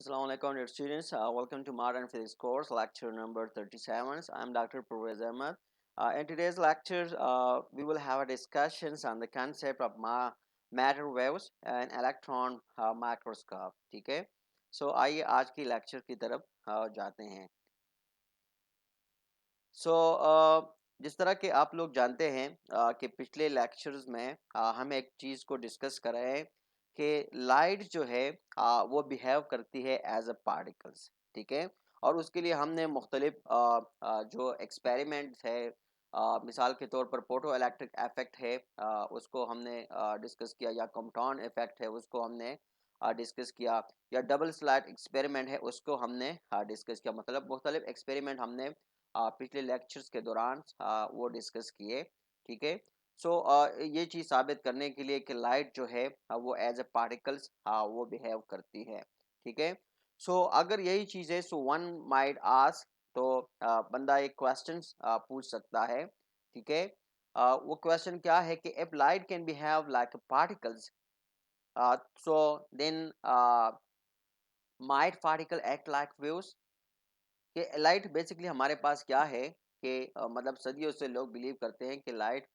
Assalamu alaikum dear students. Welcome to Modern Physics course, lecture number 37. I'm Dr. Pervez Ahmed. In today's lecture, we will have a discussions on the concept of matter waves and electron microscope. ठीक है? So आइए आज की lecture की तरफ जाते हैं. So जिस तरह के आप लोग जानते हैं कि पिछले lectures में हम एक चीज़ को डिस्कस कर रहे हैं कि लाइट जो है वो बिहेव करती है एज अ पार्टिकल्स. ठीक है. और उसके लिए हमने मुख्तलिफ जो एक्सपेरिमेंट्स है, मिसाल के तौर पर फोटो इलेक्ट्रिक इफेक्ट है, उसको हमने डिस्कस किया, या कम्पाउंड इफेक्ट है उसको हमने डिस्कस किया, या डबल स्लैट एक्सपेरिमेंट है उसको हमने डिस्कस किया. मतलब मुख्तलिफ एक्सपेरिमेंट हमने पिछले लेक्चर्स के दौरान वो डिस्कस किए. ठीक है. सो ये चीज़ साबित करने के लिए कि लाइट जो है वो एज ए पार्टिकल्स वो बिहेव करती है. ठीक है. सो अगर यही चीज़ है, सो वन माइट आस्क, तो बंदा एक क्वेश्चन पूछ सकता है. ठीक है. वो क्वेश्चन क्या है कि if light can behave like particles, so then might particle act like waves. कि लाइट बेसिकली हमारे पास क्या है कि मतलब सदियों से लोग बिलीव करते हैं कि लाइट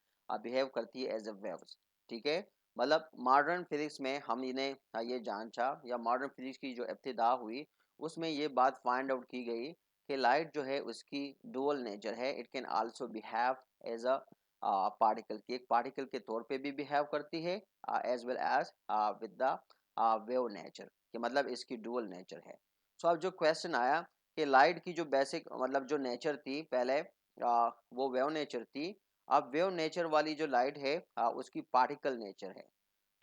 बिहेव करती है एज अ वेव्स. ठीक है. मतलब मॉडर्न फिजिक्स में हम इन्हें ये जांचा, या मॉडर्न फिजिक्स की जो इब्तिदा हुई उसमें ये बात फाइंड आउट की गई कि लाइट जो है उसकी डुअल नेचर है. It can also behave as a particle, की एक पार्टिकल के तौर पे भी बिहेव करती है as well as with the wave nature, कि मतलब इसकी डुअल नेचर है. सो अब जो क्वेश्चन आया कि लाइट की जो बेसिक मतलब जो नेचर थी पहले, वो वेव नेचर थी. अब वेव नेचर वाली जो लाइट है उसकी पार्टिकल नेचर है.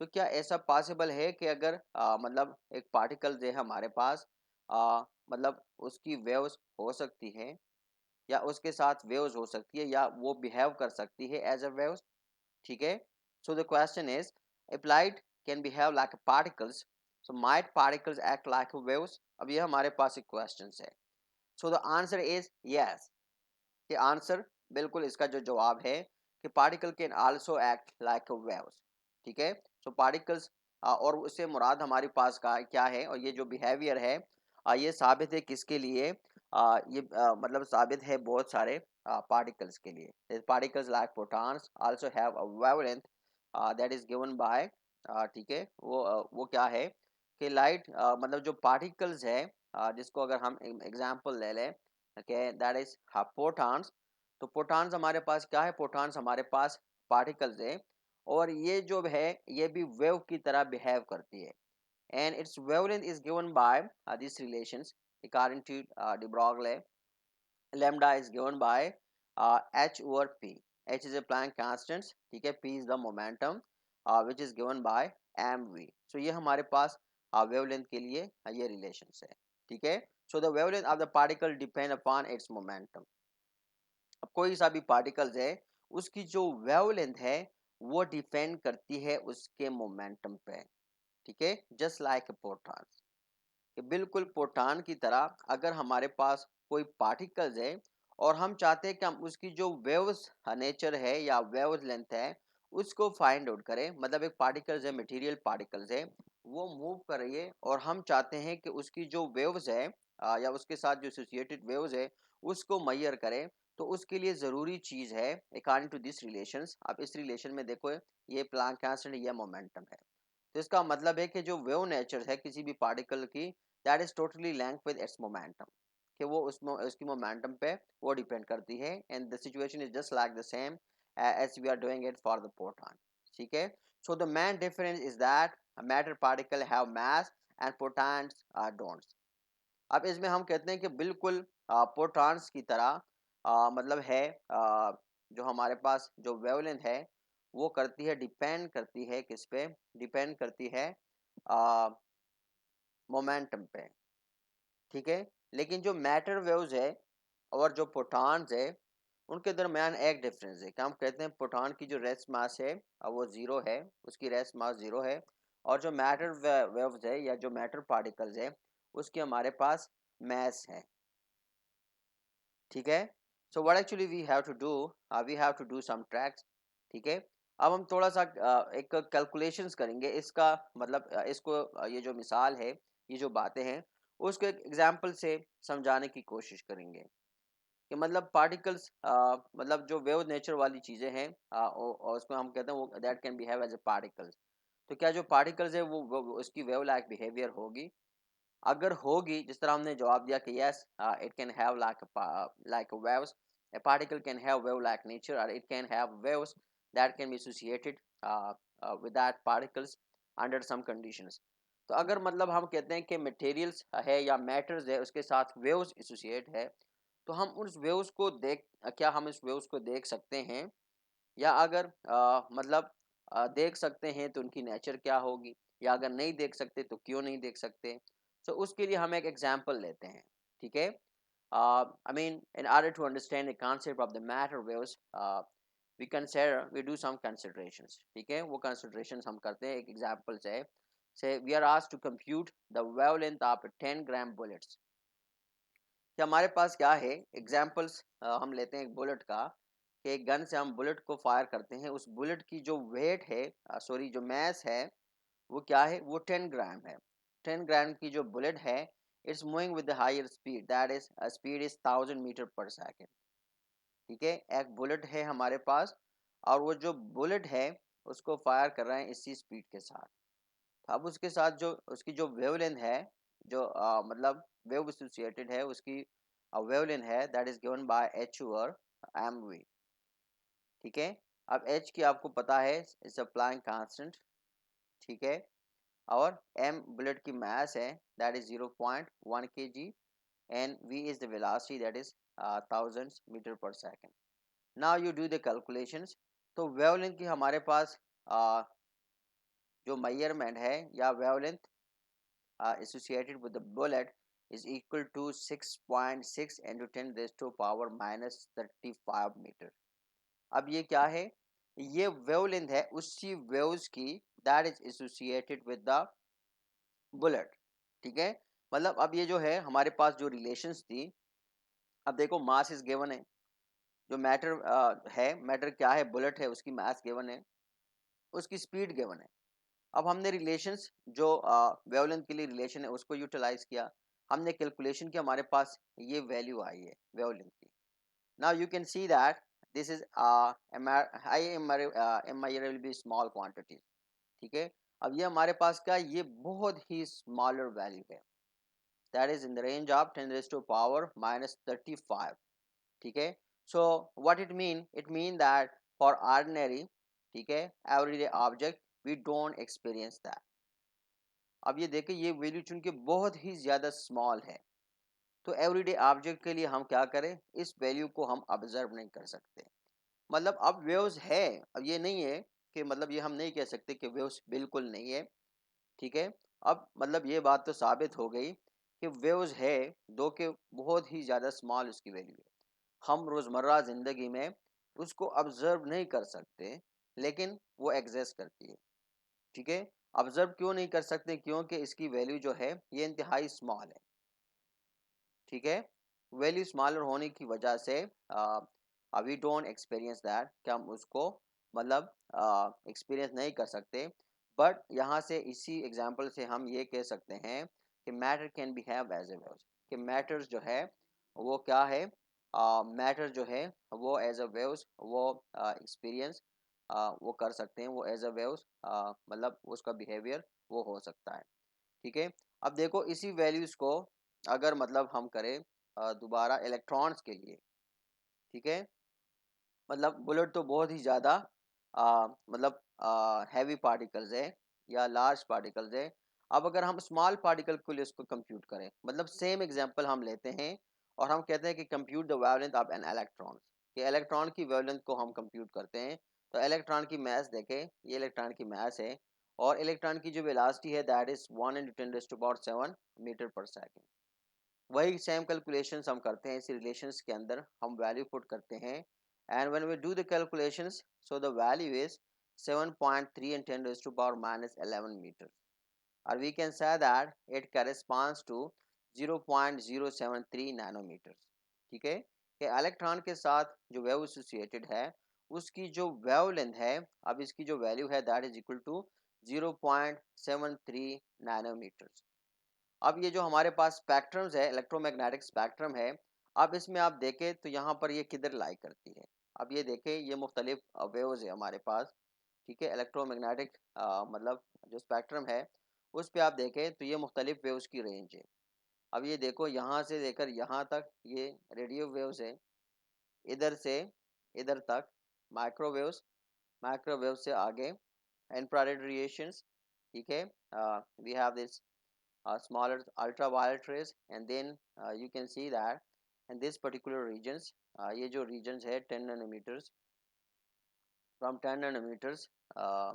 तो क्या ऐसा पॉसिबल है कि अगर मतलब एक पार्टिकल जो है हमारे पास, मतलब उसकी वेव्स हो सकती है, या उसके साथ वेव्स हो सकती है, या वो बिहेव कर सकती है एज अ वेव्स. ठीक है. So the question is, if light can behave like particles, so might particles act like waves. अब ये हमारे पास एक क्वेश्चन है. So the answer is yes. कि आंसर बिल्कुल इसका जो जवाब है कि particle can also act like waves. ठीक है. सो पार्टिकल्स, और उससे मुराद हमारे पास का क्या है, और ये जो बिहेवियर है ये साबित है किसके लिए, ये मतलब साबित है बहुत सारे पार्टिकल्स के लिए. Particles like protons also have a wavelength that is given bye, ठीक है, वो क्या है कि लाइट मतलब जो पार्टिकल्स है, जिसको अगर हम एग्जांपल ले लें, ओके, दैट इज प्रोटॉन्स. तो प्रोटॉन्स हमारे पास क्या है, प्रोटॉन्स हमारे पास पार्टिकल्स है, और ये जो है ये भी वेव की तरह बिहेव करती है. And its wavelength is given by this relations according to de Broglie. Lambda is given by h over p. H is a Planck constant. ठीक है. p is the momentum which is given by mv. So ये हमारे पास wavelength के लिए ये relations है. ठीक है. So the wavelength of the particle depend upon its momentum. अब कोई सा भी पार्टिकल्स है, उसकी जो वेवलेंथ है वो डिपेंड करती है उसके मोमेंटम पे. ठीक है. जस्ट लाइक प्रोटॉन, बिल्कुल प्रोटॉन की तरह अगर हमारे पास कोई पार्टिकल्स है और हम चाहते हैं कि हम उसकी जो वेव्स नेचर है या वेव लेंथ है उसको फाइंड आउट करें. मतलब एक पार्टिकल्स है, मटेरियल पार्टिकल्स है, वो मूव कर रही है, और हम चाहते हैं कि उसकी जो वेव्स है या उसके साथ जो एसोसिएटेड वेव्स है उसको मैयर करें. तो उसके लिए ज़रूरी चीज़ है अकॉर्डिंग टू दिस रिलेशंस. आप इस रिलेशन में देखो, ये प्लांक कांस्टेंट, ये मोमेंटम है. तो इसका मतलब है कि जो वेव नेचर है किसी भी पार्टिकल की, that is totally link with its momentum, कि वो उसकी मोमेंटम पे वो डिपेंड करती है. And the situation is just like the same as we are doing it for the proton. ठीक है. So the main difference is that matter particle have mass and protons don't. अब इसमें हम कहते हैं कि बिल्कुल प्रोटॉन्स की तरह मतलब है, जो हमारे पास जो वेवलेंथ है वो करती है, डिपेंड करती है किस पे, डिपेंड करती है मोमेंटम पे. ठीक है. लेकिन जो मैटर वेव्स है और जो प्रोटॉन्स है उनके दरमियान एक डिफरेंस है कि हम कहते हैं प्रोटॉन की जो रेस्ट मास है वो ज़ीरो है, उसकी रेस्ट मास ज़ीरो है. और जो मैटर वेव्स है या जो मैटर पार्टिकल्स है उसकी हमारे पास मैस है. ठीक है. So what actually we have to do, we have to do some tracks. ठीक है. अब हम थोड़ा सा एक कैलकुलेशंस करेंगे इसका, मतलब इसको ये जो मिसाल है, ये जो बातें हैं उसको एक एग्जाम्पल से समझाने की कोशिश करेंगे कि मतलब पार्टिकल्स मतलब जो वेव नेचर वाली चीज़ें हैं और उसको हम कहते हैं वो that can behave as a particles. तो क्या जो पार्टिकल्स है वो उसकी वेव लाइक बिहेवियर होगी? अगर होगी, जिस तरह हमने जवाब दिया कि yes it can have like waves, a particle can have wave like nature or it can have waves that can be associated with that particles under some conditions। तो अगर मतलब हम कहते हैं कि मटेरियल्स है या मैटर्स है उसके साथ वेव्स एसोसिएट है, तो हम उस वेव्स को क्या हम इस वेव्स को देख सकते हैं? या अगर मतलब देख सकते हैं तो उनकी नेचर क्या होगी, या अगर नहीं देख सकते तो क्यों नहीं देख सकते? सो उसके लिए हम एक एग्जांपल लेते हैं, ठीक है? I mean in order to understand the concept of the matter waves we do some considerations, ठीक है? वो कंसिडरेशंस हम करते हैं एक एग्जांपल से we are asked to compute the wavelength of 10 gram bullets. कि हमारे पास क्या है एग्जाम्पल्स, हम लेते हैं एक बुलेट का, कि एक गन से हम बुलेट को फायर करते हैं, उस बुलेट की जो वेट है, सॉरी जो मैस है, वो क्या है? वो 10 ग्राम है। 10 ग्राम की जो बुलेट है, it's moving with the higher speed, that is speed is 1000 metre per second, ठीक है? एक बुलेट है हमारे पास, और वो जो बुलेट है उसको फायर कर रहे हैं इसी स्पीड के साथ। अब उसके साथ जो उसकी जो वेवलेंथ है, जो मतलब वेव एसोसिएटेड है, उसकी वेवलेंथ है that is given by H over M V, ठीक है? अब एच की आपको पता है इज अप्लाइंग कांस्टेंट, ठीक है? और एम बुलेट की मास है that is 0.1 kg and V is the velocity that is 1000 metre per second. Now you do the calculations. तो वेवलेंथ की हमारे पास जो मेजरमेंट है या wavelength associated with the bullet is equal to 6.6 into 10 raised to power minus 35 metre. अब ये क्या है? ये वेवलेंथ है उसी वेव्स की that is associated with the bullet, ठीक है? मतलब अब ये जो है हमारे पास जो रिलेशंस थी, अब देखो मास इज गिवन है, जो मैटर है, मैटर क्या है? बुलेट है, उसकी मास गिवन है, उसकी स्पीड गिवन है। अब हमने रिलेशंस जो वेवलेंथ के लिए रिलेशन है उसको यूटिलाइज किया, हमने कैलकुलेशन की, हमारे पास ये वैल्यू आई है वेवलेंथ की। Now you can see that this is high immeasurably small quantity, ठीक है? अब ये हमारे पास क्या, ये बहुत ही स्मॉलर वैल्यू है, that is in the range of 10 raise to power minus 35, ठीक है? So what it mean that for ordinary, ठीक है, everyday object we don't experience that. अब ये देखें ये वैल्यू चूंकि बहुत ही ज़्यादा स्मॉल है, तो एवरीडे ऑब्जेक्ट के लिए हम क्या करें? इस वैल्यू को हम ऑब्जर्व नहीं कर सकते। मतलब अब वेव्स है, अब ये नहीं है कि मतलब ये हम नहीं कह सकते कि वेव्स बिल्कुल नहीं है, ठीक है? अब मतलब ये बात तो साबित हो गई कि वेव्स है, दो के बहुत ही ज़्यादा स्मॉल उसकी वैल्यू है। हम रोज़मर्रा ज़िंदगी में उसको ऑब्जर्व नहीं कर सकते, लेकिन वो एग्जिस्ट करती है, ठीक है? ऑब्जर्व क्यों नहीं कर सकते? क्योंकि इसकी वैल्यू जो है ये इंतहाई स्मॉल है, ठीक है? वैल्यू स्मॉलर होने की वजह से वी डोंट एक्सपीरियंस दैट, कि हम उसको मतलब एक्सपीरियंस नहीं कर सकते। बट यहाँ से इसी एग्जांपल से हम ये कह सकते हैं कि matter can behave as a waves, कि मैटर्स जो है वो क्या है? मैटर जो है वो एज अ वेव्स वो एक्सपीरियंस वो कर सकते हैं, वो एज अ वेव्स मतलब उसका बिहेवियर वो हो सकता है, ठीक है? अब देखो इसी वैल्यूज को अगर मतलब हम करें दोबारा इलेक्ट्रॉन्स के लिए, ठीक है? मतलब बुलेट तो बहुत ही ज़्यादा मतलब हैवी पार्टिकल्स है या लार्ज पार्टिकल्स है। अब अगर हम स्मॉल पार्टिकल के लिए इसको कंप्यूट करें, मतलब सेम एग्जांपल हम लेते हैं और हम कहते हैं कि compute the wavelength of an electron, कि इलेक्ट्रॉन की वेवलेंथ को हम कंप्यूट करते हैं। तो इलेक्ट्रॉन की मास देखें, ये इलेक्ट्रॉन की मास है, और इलेक्ट्रॉन की जो वेलोसिटी है that is 1 × 10⁻⁷ metre per second. वही सेम कैलकुलेशंस हम करते हैं, इस रिलेशंस के अंदर हम वैल्यू पुट करते हैं, and when we do the calculations so the value is 7.3 × 10⁻11 metre, or we can say that it corresponds to 0.073 nanometre, ठीक है? कि इलेक्ट्रॉन के साथ जो वेव एसोसिएटेड है उसकी जो वेवलेंथ है, अब इसकी जो वैल्यू है that is equal to 0.73 nanometre. अब ये जो हमारे पास स्पेक्ट्रम्स है, इलेक्ट्रोमैग्नेटिक स्पेक्ट्रम है, अब इसमें आप देखें तो यहाँ पर ये किधर लाई करती है। अब ये देखें, ये मुख्तलिफ वेव्स है हमारे पास, ठीक है। इलेक्ट्रोमैग्नेटिक मतलब जो स्पेक्ट्रम है उस पे आप देखें तो ये मुख्तलिफ वेव्स की रेंज है। अब ये देखो, यहाँ से लेकर यहाँ तक ये रेडियो वेव्स है, इधर से इधर तक माइक्रोवेव्स, माइक्रोवेव से आगे इंफ्रारेड रेडिएशंस, ठीक है। We have this smaller ultraviolet rays, and then you can see that in this particular regions, ये जो regions है 10 nanometers, from 10 nanometers uh,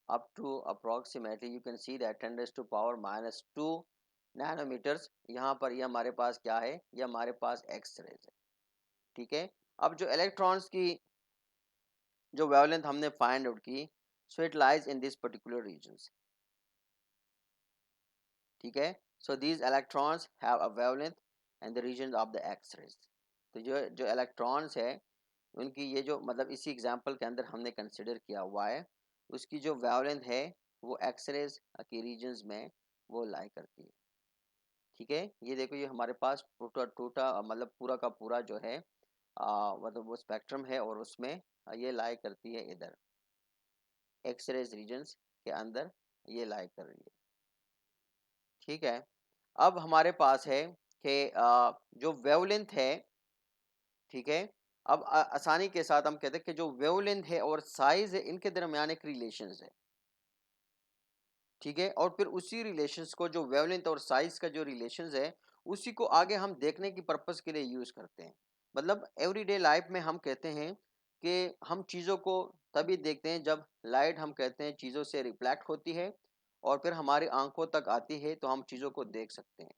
up to approximately you can see that 10 raised to power minus 2 nanometers, यहाँ पर ये हमारे पास क्या है, ये हमारे पास एक्स रेज है, ठीक है। अब जो इलेक्ट्रॉन्स की जो वेवलेंथ हमने फाइंड आउट की, so it lies in this particular regions, ठीक है। So these electrons have a wavelength and the region of the X rays. तो जो जो इलेक्ट्रॉन्स है उनकी ये जो मतलब इसी एग्जांपल के अंदर हमने कंसिडर किया हुआ है, उसकी जो वेवलेंथ है वो एक्स रेज की रीजन्स में वो लाई करती है, ठीक है। ये देखो, ये हमारे पास टूटा टूटा मतलब पूरा का पूरा जो है मतलब वो स्पेक्ट्रम है, और उसमें ये लाई करती है इधर एक्स रेज रीजन्स के अंदर, ये लाई कर रही है, ठीक है। अब हमारे पास है कि जो वेवलेंथ है, ठीक है। अब आसानी के साथ हम कहते हैं कि जो वेवलेंथ है और साइज है इनके दरमियान एक रिलेशन है, ठीक है। और फिर उसी रिलेशंस को, जो वेवलेंथ और साइज का जो रिलेशंस है, उसी को आगे हम देखने की पर्पस के लिए यूज करते हैं। मतलब एवरीडे लाइफ में हम कहते हैं कि हम चीज़ों को तभी देखते हैं जब लाइट, हम कहते हैं, चीज़ों से रिफ्लेक्ट होती है और फिर हमारी आंखों तक आती है तो हम चीज़ों को देख सकते हैं।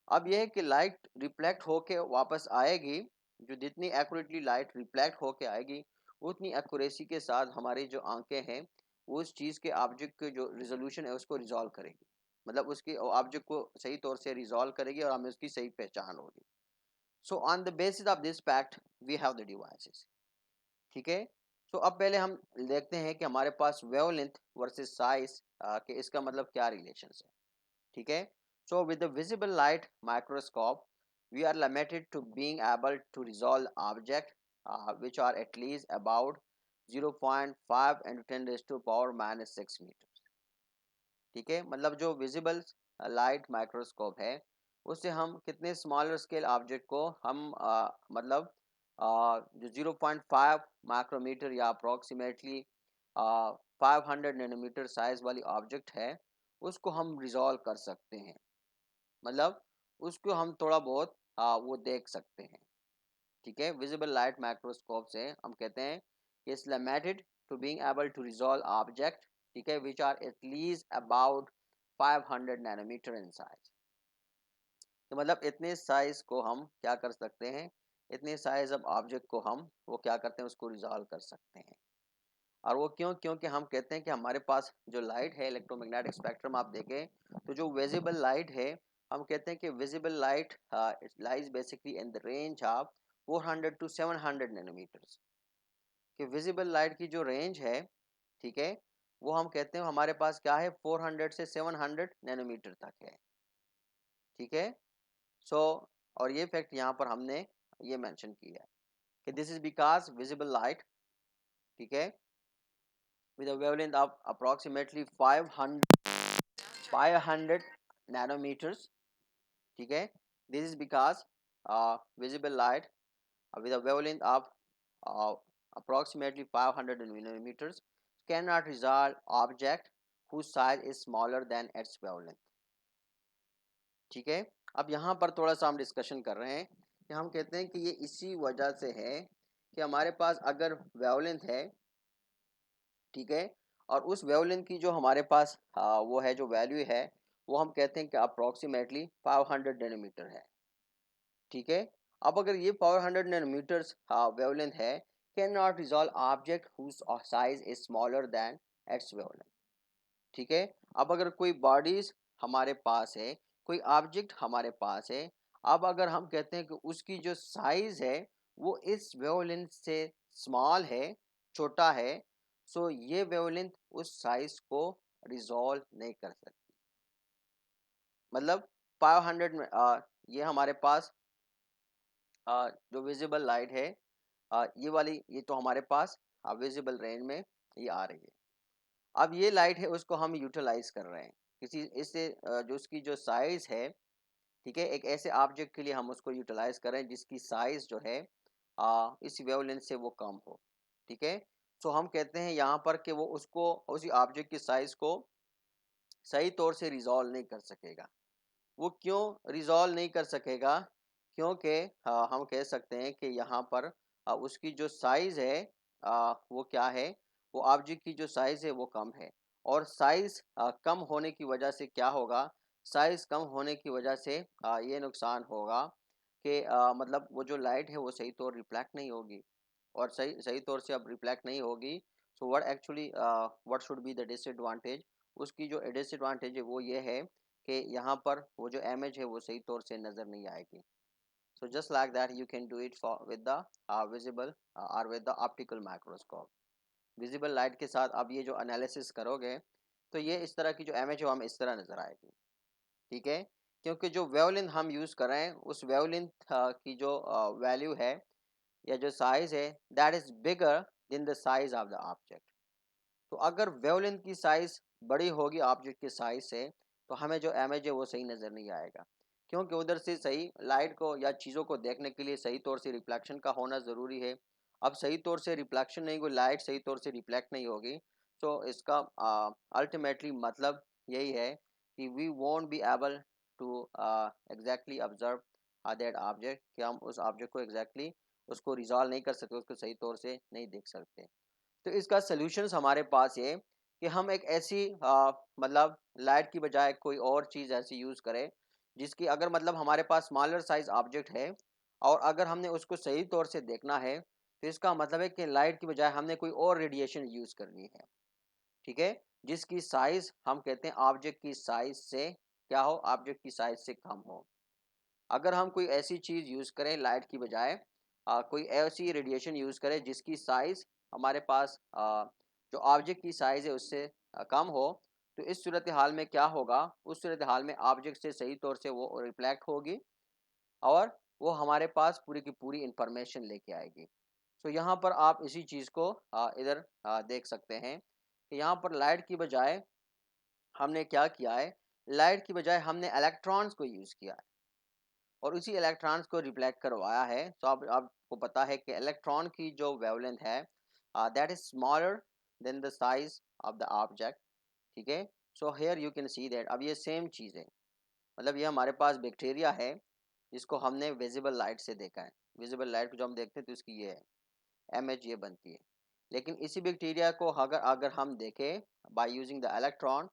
अब यह है कि लाइट रिफ्लेक्ट होके वापस आएगी, जो जितनी एक्यूरेटली लाइट रिफ्लेक्ट होके आएगी उतनी एक्यूरेसी के साथ हमारी जो आंखें हैं वो उस चीज़ के ऑब्जेक्ट के जो रिजोल्यूशन है उसको रिजॉल्व करेगी, मतलब उसकी ऑब्जेक्ट को सही तौर से रिजॉल्व करेगी और हमें उसकी सही पहचान होगी। So on the basis of this fact we have the devices, ठीक है। सो अब पहले हम देखते हैं कि हमारे पास वेवलेंथ वर्सेस साइज के इसका मतलब क्या रिलेशन है, ठीक है। So with the visible light microscope, we are limited to being able to resolve objects which are at least about 0.5 into 10 raised to power minus 6 meters, ठीक है। मतलब जो विजिबल लाइट माइक्रोस्कोप है उससे हम कितने स्मॉलर स्केल ऑब्जेक्ट को हम मतलब जो 0.5 माइक्रोमीटर या अप्रोक्सीमेटली 500 नैनोमीटर साइज वाली ऑब्जेक्ट है उसको हम रिजॉल्व कर सकते हैं, मतलब उसको हम थोड़ा बहुत वो देख सकते हैं, ठीक है। विजिबल लाइट माइक्रोस्कोप से हम कहते हैं कि it's limited to being able to resolve object, ठीक है, which are at least about 500 nanometre in size. तो मतलब इतने साइज को हम क्या कर सकते हैं, इतने साइज ऑफ ऑब्जेक्ट को हम वो क्या करते हैं, उसको रिजॉल्व कर सकते हैं। और वो क्यों, क्योंकि हम कहते हैं कि हमारे पास जो लाइट है, इलेक्ट्रोमैग्नेटिक स्पेक्ट्रम आप देखें तो जो विजिबल लाइट है, हम कहते हैं कि visible light lies basically in the range of 400 to 700 nanometres. कि विजिबल लाइट की जो रेंज है, ठीक है, वो हम कहते हैं हमारे पास क्या है, 400 से 700 नैनोमीटर तक है, ठीक है। सो और ये फैक्ट यहाँ पर हमने ये मेंशन किया है कि this is because visible light, ठीक है, with a wavelength of approximately 500 nanometers, ठीक है। This is because visible light with a wavelength of uh, approximately 500 nanometers cannot resolve object whose size is smaller than its wavelength, ठीक है। अब यहाँ पर थोड़ा सा हम डिस्कशन कर रहे हैं कि हम कहते हैं कि ये इसी वजह से है कि हमारे पास अगर वेवलेंथ है, ठीक है, और उस वेवलेंथ की जो हमारे पास वो है जो वैल्यू है वो हम कहते हैं कि अप्रोक्सीमेटली 500 नैनोमीटर है, ठीक है। अब अगर ये 500 नैनोमीटर्स वेवलेंथ है, can not resolve object whose size is smaller than its wavelength, ठीक है। अब अगर कोई बॉडीज हमारे पास है, कोई ऑब्जेक्ट हमारे पास है, अब अगर हम कहते हैं कि उसकी जो साइज है वो इस वेवलेंथ से स्मॉल है, छोटा है, सो ये वेवलेंथ उस साइज को रिजॉल्व नहीं कर सकती, मतलब 500 में ये हमारे पास जो विजिबल लाइट है, ये वाली, ये तो हमारे पास विजिबल रेंज में ये आ रही है। अब ये लाइट है उसको हम यूटिलाइज कर रहे हैं किसी इससे जो उसकी जो साइज है, ठीक है, एक ऐसे ऑब्जेक्ट के लिए हम उसको यूटिलाइज कर रहे हैं जिसकी साइज जो है इस वेवलेंथ से वो कम हो, ठीक है। सो हम कहते हैं यहाँ पर कि वो उसको उसी ऑब्जेक्ट की साइज को सही तौर से रिजॉल्व नहीं कर सकेगा। वो क्यों रिजॉल्व नहीं कर सकेगा? क्योंकि हम कह सकते हैं कि यहाँ पर उसकी जो साइज़ है, वो क्या है, वो ऑब्जेक्ट की जो साइज़ है वो कम है। और साइज़ कम होने की वजह से क्या होगा, साइज़ कम होने की वजह से ये नुकसान होगा कि मतलब वो जो लाइट है वो सही तौर रिफ्लेक्ट नहीं होगी। और सही सही तौर से अब रिफ्लेक्ट नहीं होगी, सो what actually what should be the disadvantage, उसकी जो डिसएडवांटेज है वो ये है कि यहाँ पर वो जो इमेज है वो सही तौर से नज़र नहीं आएगी। So just like that you can do it for with the visible or with the optical microscope. Visible light के साथ आप ये जो एनालिसिस करोगे तो ये इस तरह की जो इमेज है वो हमें इस तरह नज़र आएगी, ठीक है। क्योंकि जो वेवलेंथ हम यूज़ कर रहे हैं उस वेवलेंथ की जो वैल्यू है या जो साइज़ है, that is bigger than the size of the object. तो अगर वेवलेंथ की साइज़ बड़ी होगी ऑब्जेक्ट के साइज़ से, तो हमें जो इमेज है वो सही नज़र नहीं आएगा। क्योंकि उधर से सही लाइट को या चीज़ों को देखने के लिए सही तौर से रिफ्लेक्शन का होना ज़रूरी है। अब सही तौर से रिफ्लेक्शन नहीं होगी, लाइट सही तौर से रिफ्लेक्ट नहीं होगी, तो इसका अल्टीमेटली मतलब यही है कि we won't be able to exactly observe that object, कि हम उस ऑब्जेक्ट को एग्जैक्टली उसको रिजॉल्व नहीं कर सकते, उसको सही तौर से नहीं देख सकते। तो इसका सॉल्यूशंस हमारे पास ये कि हम एक ऐसी मतलब लाइट की बजाय कोई और चीज़ ऐसी यूज़ करें जिसकी अगर मतलब हमारे पास स्मॉलर साइज ऑब्जेक्ट है और अगर हमने उसको सही तौर से देखना है, तो इसका मतलब है कि लाइट की बजाय हमने कोई और रेडिएशन यूज़ करनी है, ठीक है, जिसकी साइज हम कहते हैं ऑब्जेक्ट की साइज से क्या हो, ऑब्जेक्ट की साइज से कम हो। अगर हम कोई ऐसी चीज़ यूज़ करें लाइट की बजाय, कोई ऐसी रेडिएशन यूज़ करें जिसकी साइज़ हमारे पास जो ऑब्जेक्ट की साइज़ है उससे कम हो, तो इस सूरत हाल में क्या होगा, उस सूरत हाल में ऑब्जेक्ट से सही तौर से वो रिफ्लेक्ट होगी और वो हमारे पास पूरी की पूरी इंफॉर्मेशन लेके आएगी। सो यहाँ पर आप इसी चीज़ को इधर देख सकते हैं कि यहाँ पर लाइट की बजाय हमने क्या किया है, लाइट की बजाय हमने इलेक्ट्रॉन्स को यूज़ किया है और उसी इलेक्ट्रॉन्स को रिफ्लेक्ट करवाया है। तो अब आपको पता है कि इलेक्ट्रॉन की जो वेवलेंथ है that is smaller then the size of the object, ठीक है। So here you can see that अब ये सेम चीज़ है, मतलब ये हमारे पास बैक्टीरिया है जिसको हमने विजिबल लाइट से देखा है। विजिबल लाइट को जो हम देखते हैं तो इसकी ये है इमेज, ये बनती है। लेकिन इसी बैक्टीरिया को अगर अगर हम देखें by using the electron,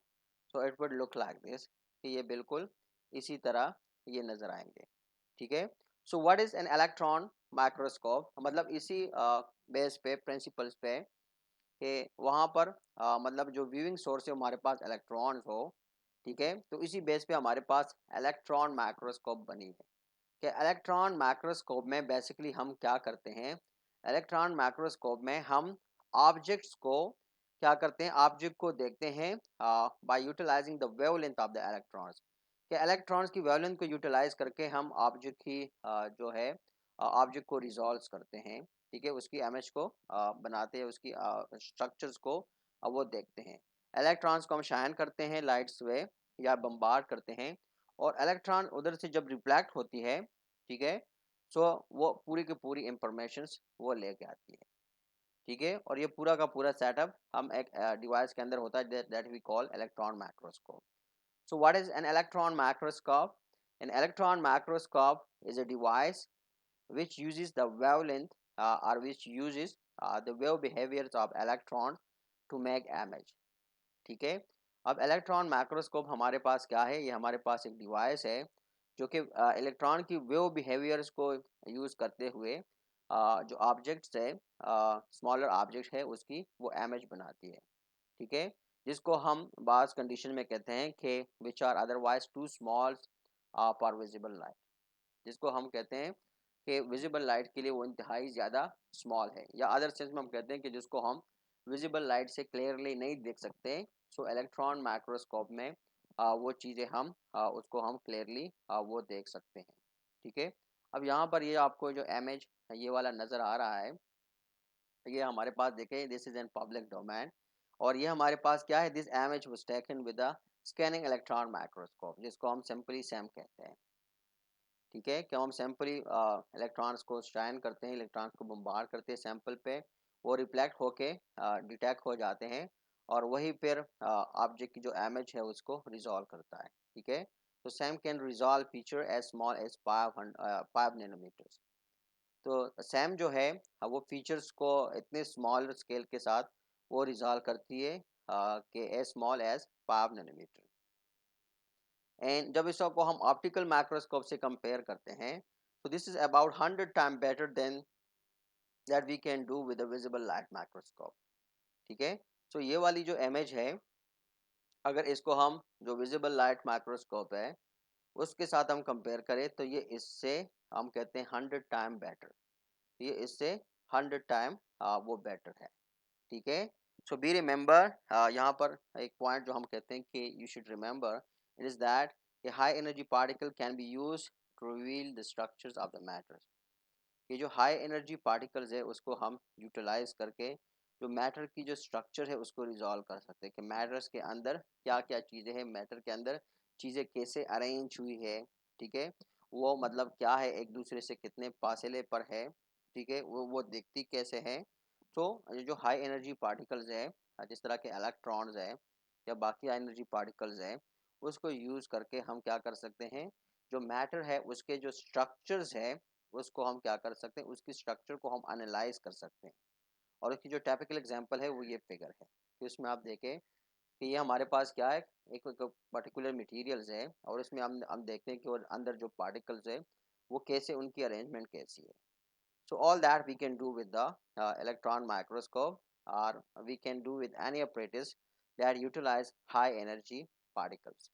so it would look like this, कि ये बिल्कुल इसी तरह ये नज़र आएंगे, ठीक है। So what is an electron microscope, मतलब इसी बेस पे प्रिंसिपल्स पे कि वहाँ पर मतलब जो व्यूइंग सोर्स है हमारे पास इलेक्ट्रॉन्स हो, ठीक है, तो इसी बेस पे हमारे पास इलेक्ट्रॉन माइक्रोस्कोप बनी है। कि इलेक्ट्रॉन माइक्रोस्कोप में बेसिकली हम क्या करते हैं, इलेक्ट्रॉन माइक्रोस्कोप में हम ऑब्जेक्ट्स को क्या करते हैं, ऑब्जेक्ट को देखते हैं by utilising the wavelength of the electrons, कि इलेक्ट्रॉन्स की वेवलेंथ को यूटिलाइज करके हम ऑब्जेक्ट की जो है ऑब्जेक्ट को रिजॉल्व करते हैं, ठीक है, उसकी इमेज को बनाते हैं, उसकी स्ट्रक्चर्स को वो देखते हैं। इलेक्ट्रॉन्स को हम शाइन करते हैं लाइट्स वे या बम्बार्ड करते हैं और इलेक्ट्रॉन उधर से जब रिफ्लेक्ट होती है, ठीक है, सो वो पूरी की पूरी इंफॉर्मेशंस वो लेके आती है, ठीक है। और ये पूरा का पूरा सेटअप हम एक डिवाइस के अंदर होता है that we call electron microscope. So what is an electron microscope? An electron microscope is a device which uses the wavelength or which uses the wave behaviors of electrons to make image, ठीक है। अब electron microscope हमारे पास क्या है, ये हमारे पास एक डिवाइस है जो कि इलेक्ट्रॉन की वेव बिहेवियर्स को यूज़ करते हुए जो ऑब्जेक्ट्स है, स्मॉलर ऑब्जेक्ट है, उसकी वो इमेज बनाती है, ठीक है, जिसको हम बास कंडीशन में कहते हैं कि which are otherwise too small for visible light, जिसको हम कहते हैं कि विजिबल लाइट के लिए वो इंतहाई ज़्यादा स्मॉल है, या अदर सेंस में हम कहते हैं कि जिसको हम विजिबल लाइट से क्लियरली नहीं देख सकते। सो इलेक्ट्रॉन माइक्रोस्कोप में वो चीज़ें हम उसको हम क्लियरली वो देख सकते हैं। ठीक है, अब यहाँ पर ये आपको जो इमेज ये वाला नज़र आ रहा है, ये हमारे पास देखें, this is an public domain, और ये हमारे पास क्या है, this image was taken with a scanning electron microscope, जिसको हम सिंपली सैम कहते हैं। ठीक है, क्यों हम सिंपली इलेक्ट्रॉन्स को स्टैन करते हैं, इलेक्ट्रॉन्स को बम्बार्ड करते हैं सैंपल पे, वो रिफ्लेक्ट होके डिटेक्ट हो जाते हैं, और वही फिर ऑब्जेक्ट की जो इमेज है उसको रिजॉल्व करता है। ठीक है, तो SEM can resolve feature as small as 5 nanometres. तो सैम जो है वो फीचर्स को इतने स्मॉल स्केल के साथ वो रिजॉल्व करती है कि as small as 5 nanometre. And जब इसको हम ऑप्टिकल माइक्रोस्कोप से कंपेयर करते हैं, तो this is about 100 time better than that we can do with a visible light microscope. ठीक है, सो ये वाली जो इमेज है, अगर इसको हम जो विजिबल लाइट माइक्रोस्कोप है उसके साथ हम कंपेयर करें, तो ये इससे हम कहते हैं 100 टाइम बेटर, ये इससे 100 टाइम वो बेटर है। ठीक है, सो बी रिमेंबर, यहाँ पर एक पॉइंट जो हम कहते हैं कि you should remember, it is that a high energy particle can be use to reveal the structures of the matter. ये जो हाई एनर्जी पार्टिकल्स है उसको हम यूटिलाइज करके जो मैटर की जो स्ट्रक्चर है उसको रिजॉल्व कर सकते हैं, कि मैटर्स के अंदर क्या क्या चीज़ें हैं, मैटर के अंदर चीज़ें कैसे अरेंज हुई है। ठीक है, वो मतलब क्या है, एक दूसरे से कितने फासले पर है। ठीक है, वो दिखती कैसे है। तो ये जो हाई एनर्जी पार्टिकल्स है, जिस तरह के इलेक्ट्रॉन्स है या बाकी एनर्जी पार्टिकल्स है, उसको यूज़ करके हम क्या कर सकते हैं, जो मैटर है उसके जो स्ट्रक्चर्स है उसको हम क्या कर सकते हैं, उसकी स्ट्रक्चर को हम एनालाइज कर सकते हैं। और उसकी जो टाइपिकल एग्जांपल है वो ये फिगर है, तो इसमें आप देखें कि ये हमारे पास क्या है, एक पर्टिकुलर मटेरियल्स है, और इसमें हम देखते हैं कि वो अंदर जो पार्टिकल्स है वो कैसे, उनकी अरेंजमेंट कैसी है। So all that we can do with the electron microscope, और we can do with any apparatus that utilize high energy particles.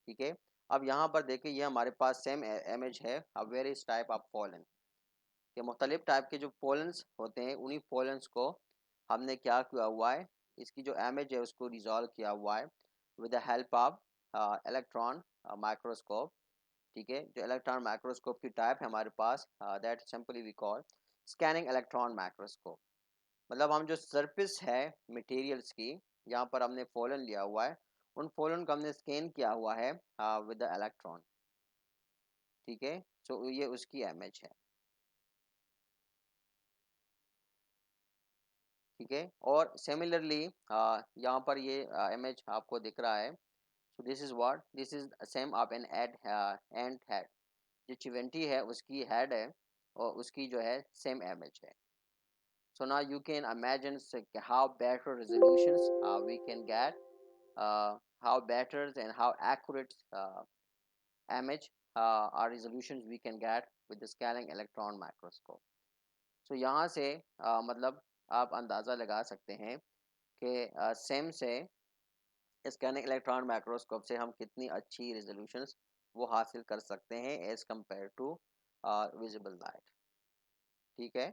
ठीक है, अब यहाँ पर देखिए ये हमारे पास सेम इमेज है, वेरियस टाइप ऑफ पोलन, के मुख्तलिफ टाइप के जो पोलेंस होते हैं, उन्हीं पोलेंस को हमने क्या किया हुआ है, इसकी जो इमेज है उसको रिजॉल्व किया हुआ है with the help of electron microscope. ठीक है, जो इलेक्ट्रॉन माइक्रोस्कोप की टाइप है हमारे पास, that simply we call scanning electron microscope. मतलब हम जो सरफेस है मटेरियल्स की, यहाँ पर हमने पोलन लिया हुआ है, उन पोलन को हमने स्कैन किया हुआ है विद द इलेक्ट्रॉन। ठीक है, सो ये उसकी इमेज है। ठीक है, और सिमिलरली यहाँ पर ये इमेज आपको दिख रहा है, so this is what, this is same of an ant head, जो चिवेंटी है उसकी हेड है, और उसकी जो है सेम इमेज है। So now you can imagine how better resolutions we can get, how better and how accurate image or resolutions we can get with the scaling electron microscope. सो यहाँ से मतलब आप अंदाज़ा लगा सकते हैं कि सेम से स्कैनिंग इलेक्ट्रॉन माइक्रोस्कोप से हम कितनी अच्छी रेजोल्यूशंस वो हासिल कर सकते हैं as compare to visible light. ठीक है,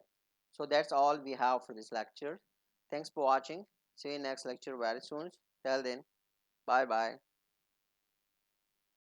so that's all we have for this lecture. Thanks for watching, see you next lecture very soon, till then, bye bye.